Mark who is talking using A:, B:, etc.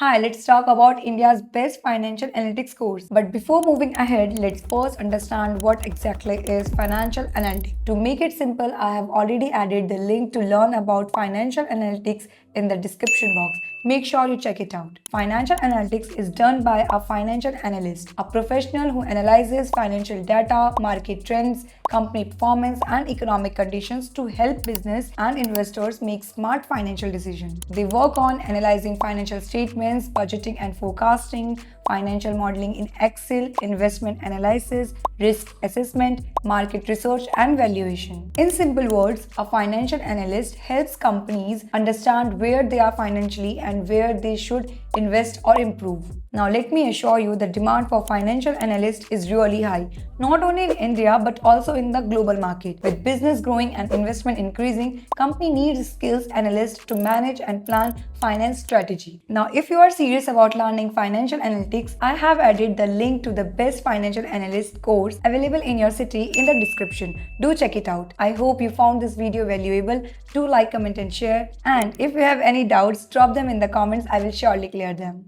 A: Hi, let's talk about India's best financial analytics course. But before moving ahead, let's first understand what exactly is financial analytics. To make it simple, I have already added the link to learn about financial analytics in the description box. Make sure you check it out. Financial analytics is done by a financial analyst, a professional who analyzes financial data, market trends, company performance, and economic conditions to help business and investors make smart financial decisions. They work on analyzing financial statements, budgeting and forecasting, financial modeling in Excel, investment analysis, risk assessment, market research, and valuation. In simple words, a financial analyst helps companies understand where they are financially and where they should invest or improve. Now, let me assure you the demand for financial analysts is really high, not only in India but also in the global market. With business growing and investment increasing, company needs skills analysts to manage and plan finance strategy. Now, if you are serious about learning financial analytics, I have added the link to the best financial analyst course available in your city in the description. Do check it out. I hope you found this video valuable. Do like, comment and share. And if you have any doubts, drop them in the comments. I will surely clear them.